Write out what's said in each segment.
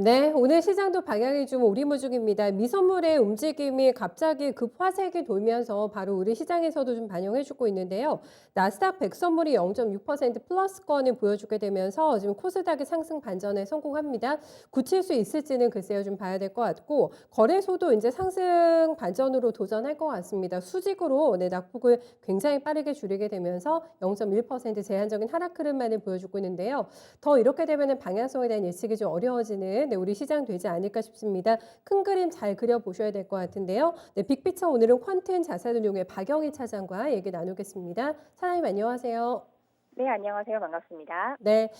네, 오늘 시장도 방향이 좀 오리무중입니다. 미선물의 움직임이 갑자기 급화색이 돌면서 바로 우리 시장에서도 좀 반영해주고 있는데요. 나스닥 100 선물이 0.6% 플러스권을 보여주게 되면서 지금 코스닥의 상승 반전에 성공합니다. 굳힐 수 있을지는 글쎄요 좀 봐야 될 것 같고 거래소도 이제 상승 반전으로 도전할 것 같습니다. 수직으로 낙폭을 굉장히 빠르게 줄이게 되면서 0.1% 제한적인 하락 흐름만을 보여주고 있는데요. 더 이렇게 되면 방향성에 대한 예측이 좀 어려워지는 우리 시장 되지 않을까 싶습니다. 큰 그림 잘 그려보셔야 될 것 같은데요. 네, 빅피처 오늘은 퀀튼 자산운용의 박영희 차장과 얘기 나누겠습니다. 차장님 안녕하세요. 네, 안녕하세요. 반갑습니다. 네,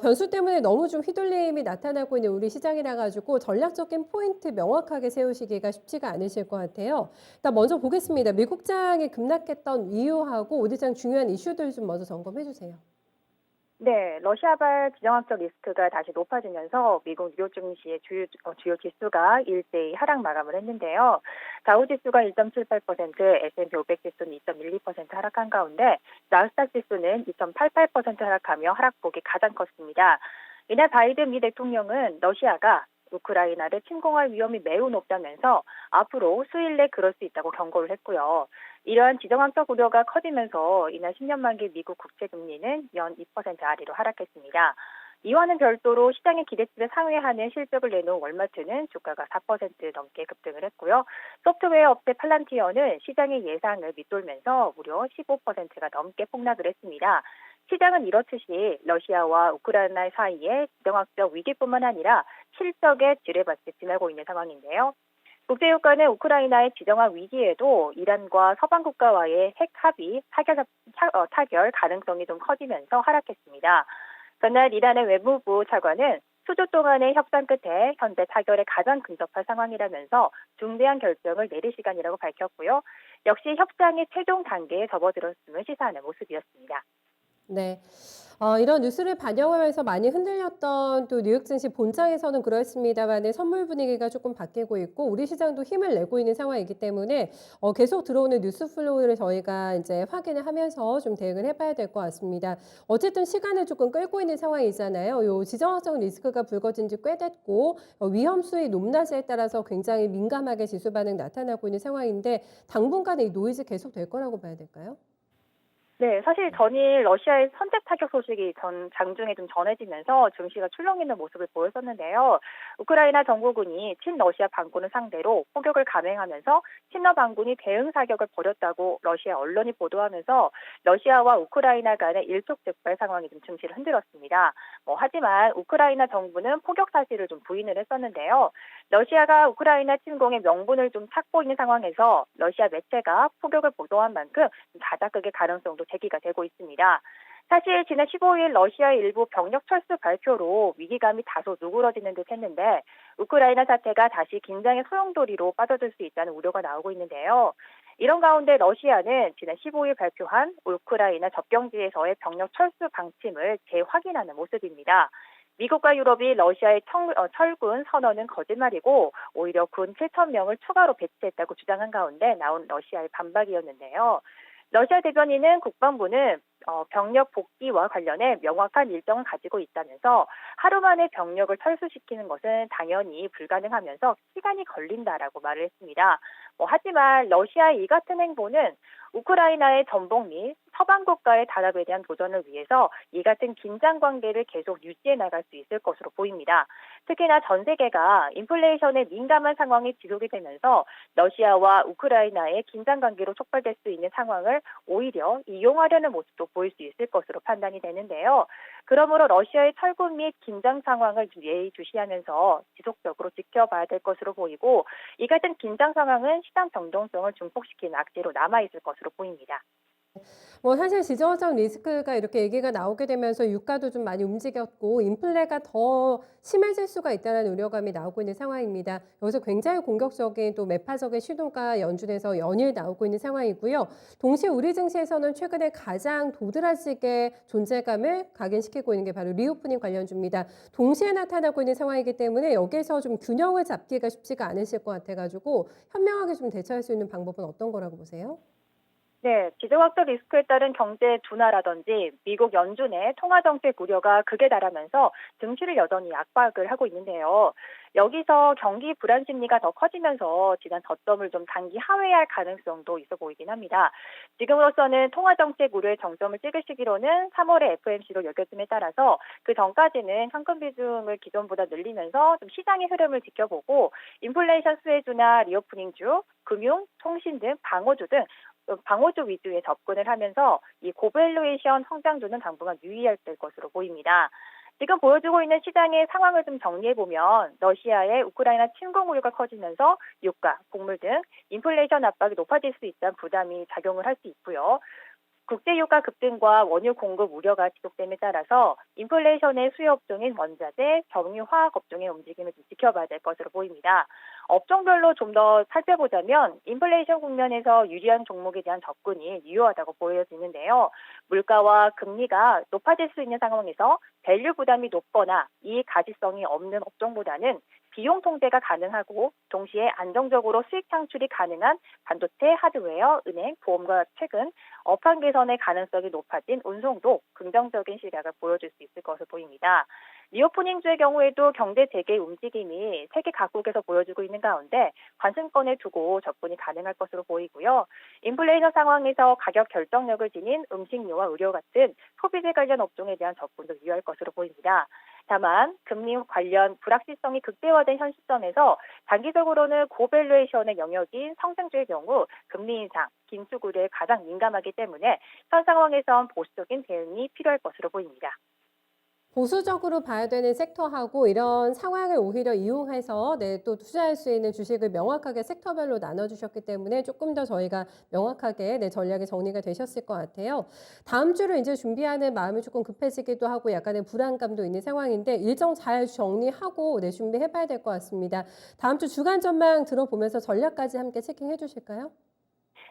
변수 때문에 너무 좀 휘둘림이 나타나고 있는 우리 시장이라 가지고 전략적인 포인트 명확하게 세우시기가 쉽지가 않으실 것 같아요. 일단 먼저 보겠습니다. 미국장이 급락했던 이유하고 오늘장 중요한 이슈들 좀 먼저 점검해 주세요. 네, 러시아발 지정학적 리스크가 다시 높아지면서 미국 유료 증시의 주요 지수가 일제히 하락 마감을 했는데요. 다우 지수가 1.78%, S&P 500 지수는 2.12% 하락한 가운데 나스닥 지수는 2.88% 하락하며 하락폭이 가장 컸습니다. 이날 바이든 미 대통령은 러시아가 우크라이나를 침공할 위험이 매우 높다면서 앞으로 수일 내 그럴 수 있다고 경고를 했고요. 이러한 지정학적 우려가 커지면서 이날 10년 만기 미국 국채 금리는 연 2% 아래로 하락했습니다. 이와는 별도로 시장의 기대치를 상회하는 실적을 내놓은 월마트는 주가가 4% 넘게 급등을 했고요. 소프트웨어 업체 팔란티어는 시장의 예상을 밑돌면서 무려 15%가 넘게 폭락을 했습니다. 시장은 이렇듯이 러시아와 우크라이나 사이의 지정학적 위기뿐만 아니라 실적의 지뢰밭을 지나고 있는 상황인데요. 국제유가는 우크라이나의 지정학 위기에도 이란과 서방 국가와의 핵 합의 타결 가능성이 좀 커지면서 하락했습니다. 그날 이란의 외무부 차관은 수주 동안의 협상 끝에 현재 타결에 가장 근접한 상황이라면서 중대한 결정을 내릴 시간이라고 밝혔고요. 역시 협상이 최종 단계에 접어들었음을 시사하는 모습이었습니다. 네. 이런 뉴스를 반영하면서 많이 흔들렸던 또 뉴욕 증시 본장에서는 그렇습니다만은 선물 분위기가 조금 바뀌고 있고 우리 시장도 힘을 내고 있는 상황이기 때문에 계속 들어오는 뉴스 플로우를 저희가 이제 확인을 하면서 좀 대응을 해봐야 될 것 같습니다. 어쨌든 시간을 조금 끌고 있는 상황이잖아요. 요 지정학적 리스크가 불거진 지 꽤 됐고 위험 수위 높낮이에 따라서 굉장히 민감하게 지수 반응 나타나고 있는 상황인데 당분간은 이 노이즈 계속 될 거라고 봐야 될까요? 네, 사실 전일 러시아의 선제 타격 소식이 장중에 좀 전해지면서 증시가 출렁이는 모습을 보였었는데요. 우크라이나 정부군이 친러시아 반군을 상대로 포격을 감행하면서 친러 반군이 대응 사격을 벌였다고 러시아 언론이 보도하면서 러시아와 우크라이나 간의 일촉즉발 상황이 좀 증시를 흔들었습니다. 하지만 우크라이나 정부는 포격 사실을 좀 부인을 했었는데요. 러시아가 우크라이나 침공의 명분을 좀 찾고 있는 상황에서 러시아 매체가 포격을 보도한 만큼 가닥극의 가능성도 제기가 되고 있습니다. 사실 지난 15일 러시아의 일부 병력 철수 발표로 위기감이 다소 누그러지는 듯 했는데 우크라이나 사태가 다시 긴장의 소용돌이로 빠져들 수 있다는 우려가 나오고 있는데요. 이런 가운데 러시아는 지난 15일 발표한 우크라이나 접경지에서의 병력 철수 방침을 재확인하는 모습입니다. 미국과 유럽이 러시아의 철군 선언은 거짓말이고 오히려 군 7천 명을 추가로 배치했다고 주장한 가운데 나온 러시아의 반박이었는데요. 러시아 대변인은 국방부는 병력 복귀와 관련해 명확한 일정을 가지고 있다면서 하루 만에 병력을 철수시키는 것은 당연히 불가능하면서 시간이 걸린다라고 말을 했습니다. 하지만 러시아의 이 같은 행보는 우크라이나의 전복 및 서방 국가의 단합에 대한 도전을 위해서 이 같은 긴장 관계를 계속 유지해 나갈 수 있을 것으로 보입니다. 특히나 전 세계가 인플레이션에 민감한 상황이 지속이 되면서 러시아와 우크라이나의 긴장 관계로 촉발될 수 있는 상황을 오히려 이용하려는 모습도 보일 수 있을 것으로 판단이 되는데요. 그러므로 러시아의 철군 및 긴장 상황을 예의주시하면서 지속적으로 지켜봐야 될 것으로 보이고 이 같은 긴장 상황은 시장 변동성을 증폭시키는 악재로 남아있을 것으로 보입니다. 사실 지정학적 리스크가 이렇게 얘기가 나오게 되면서 유가도 좀 많이 움직였고 인플레가 더 심해질 수가 있다는 우려감이 나오고 있는 상황입니다. 여기서 굉장히 공격적인 또 매파적인 신호가 연준에서 연일 나오고 있는 상황이고요. 동시에 우리 증시에서는 최근에 가장 도드라지게 존재감을 각인시키고 있는 게 바로 리오프닝 관련주입니다. 동시에 나타나고 있는 상황이기 때문에 여기에서 좀 균형을 잡기가 쉽지가 않으실 것 같아가지고 현명하게 좀 대처할 수 있는 방법은 어떤 거라고 보세요? 네, 지정학적 리스크에 따른 경제 둔화라든지 미국 연준의 통화 정책 우려가 극에 달하면서 증시를 여전히 압박을 하고 있는데요. 여기서 경기 불안 심리가 더 커지면서 지난 저점을 좀 단기 하회할 가능성도 있어 보이긴 합니다. 지금으로서는 통화 정책 우려의 정점을 찍을 시기로는 3월의 FOMC로 여겨짐에 따라서 그 전까지는 현금 비중을 기존보다 늘리면서 좀 시장의 흐름을 지켜보고 인플레이션 수혜주나 리오프닝주, 금융, 통신 등 방어주 위주의 접근을 하면서 이 고밸류에이션 성장주는 당분간 유의할 것으로 보입니다. 지금 보여주고 있는 시장의 상황을 좀 정리해보면 러시아의 우크라이나 침공 우려가 커지면서 유가, 곡물 등 인플레이션 압박이 높아질 수 있다는 부담이 작용을 할 수 있고요. 국제유가 급등과 원유 공급 우려가 지속됨에 따라서 인플레이션의 수요 업종인 원자재, 정유 화학 업종의 움직임을 좀 지켜봐야 될 것으로 보입니다. 업종별로 좀 더 살펴보자면 인플레이션 국면에서 유리한 종목에 대한 접근이 유효하다고 보여지는데요. 물가와 금리가 높아질 수 있는 상황에서 밸류 부담이 높거나 이익 가지성이 없는 업종보다는 비용 통제가 가능하고 동시에 안정적으로 수익 창출이 가능한 반도체, 하드웨어, 은행, 보험과 최근 업황 개선의 가능성이 높아진 운송도 긍정적인 시각을 보여줄 수 있을 것으로 보입니다. 리오프닝주의 경우에도 경제 재개 움직임이 세계 각국에서 보여지고 있는 가운데 관심권을 두고 접근이 가능할 것으로 보이고요. 인플레이션 상황에서 가격 결정력을 지닌 음식료와 의료 같은 소비재 관련 업종에 대한 접근도 유효할 것으로 보입니다. 다만 금리 관련 불확실성이 극대화된 현 시점에서 장기적으로는 고밸류에이션의 영역인 성장주의 경우 금리 인상, 긴축 우려에 가장 민감하기 때문에 현 상황에선 보수적인 대응이 필요할 것으로 보입니다. 보수적으로 봐야 되는 섹터하고 이런 상황을 오히려 이용해서 또 투자할 수 있는 주식을 명확하게 섹터별로 나눠주셨기 때문에 조금 더 저희가 명확하게 전략이 정리가 되셨을 것 같아요. 다음 주를 이제 준비하는 마음이 조금 급해지기도 하고 약간의 불안감도 있는 상황인데 일정 잘 정리하고 준비해봐야 될 것 같습니다. 다음 주 주간 전망 들어보면서 전략까지 함께 체킹해 주실까요?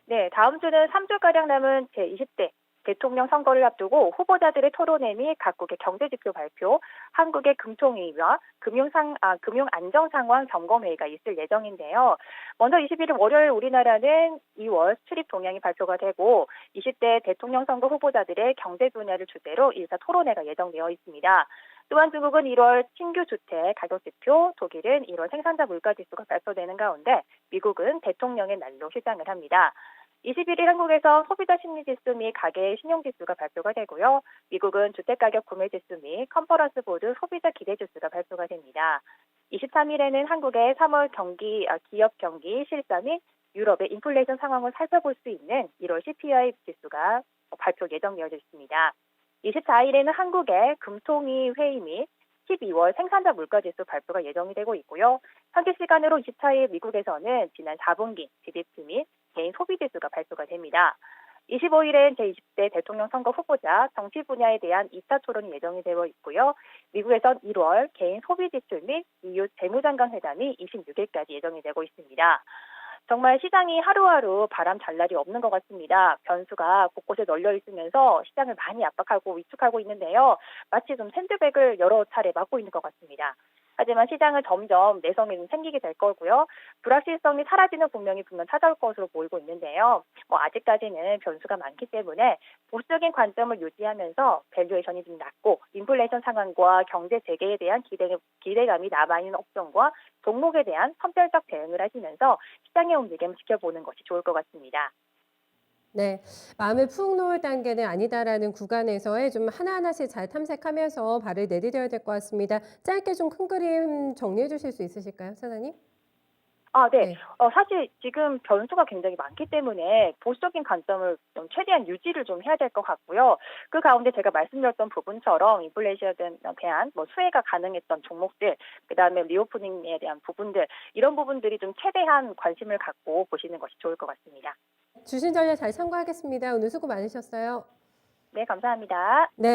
네, 다음 주는 3주가량 남은 제20대 대통령 선거를 앞두고 후보자들의 토론회 및 각국의 경제지표 발표, 한국의 금통위와 금융 안정 상황 점검회의가 있을 예정인데요. 먼저 21일 월요일 우리나라는 2월 수출입 동향이 발표가 되고 20대 대통령 선거 후보자들의 경제 분야를 주제로 일사 토론회가 예정되어 있습니다. 또한 중국은 1월 신규 주택 가격 지표, 독일은 1월 생산자 물가 지수가 발표되는 가운데 미국은 대통령의 날로 휴장을 합니다. 21일 한국에서 소비자 심리지수 및 가계 신용지수가 발표가 되고요. 미국은 주택가격 구매지수 및 컨퍼런스 보드 소비자 기대지수가 발표가 됩니다. 23일에는 한국의 3월 기업 경기 실사 및 유럽의 인플레이션 상황을 살펴볼 수 있는 1월 CPI 지수가 발표 예정되어 있습니다. 24일에는 한국의 금통위 회의 및 12월 생산자 물가지수 발표가 예정이 되고 있고요. 현지 시간으로 24일 미국에서는 지난 4분기 GDP 및 개인 소비지수가 발표가 됩니다. 25일엔 제20대 대통령 선거 후보자 정치 분야에 대한 2차 토론이 예정이 되어 있고요. 미국에선 1월 개인 소비지출 및 EU 재무장관 회담이 26일까지 예정이 되고 있습니다. 정말 시장이 하루하루 바람 잘 날이 없는 것 같습니다. 변수가 곳곳에 널려 있으면서 시장을 많이 압박하고 위축하고 있는데요. 마치 좀 샌드백을 여러 차례 맞고 있는 것 같습니다. 하지만 시장은 점점 내성이 좀 생기게 될 거고요. 불확실성이 사라지는 분명히 찾아올 것으로 보이고 있는데요. 아직까지는 변수가 많기 때문에 보수적인 관점을 유지하면서 밸류에이션이 좀 낮고 인플레이션 상황과 경제 재개에 대한 기대감이 남아있는 업종과 종목에 대한 선별적 대응을 하시면서 시장의 움직임을 지켜보는 것이 좋을 것 같습니다. 네, 마음을 푹 놓을 단계는 아니다라는 구간에서의 좀 하나하나씩 잘 탐색하면서 발을 내디뎌야 될 것 같습니다. 짧게 좀 큰 그림 정리해 주실 수 있으실까요, 사장님? 네. 네. 사실 지금 변수가 굉장히 많기 때문에 보수적인 관점을 좀 최대한 유지를 좀 해야 될 것 같고요. 그 가운데 제가 말씀드렸던 부분처럼 인플레이션에 대한 수혜가 가능했던 종목들, 그다음에 리오프닝에 대한 부분들, 이런 부분들이 좀 최대한 관심을 갖고 보시는 것이 좋을 것 같습니다. 주신 전략 잘 참고하겠습니다. 오늘 수고 많으셨어요. 네, 감사합니다. 네.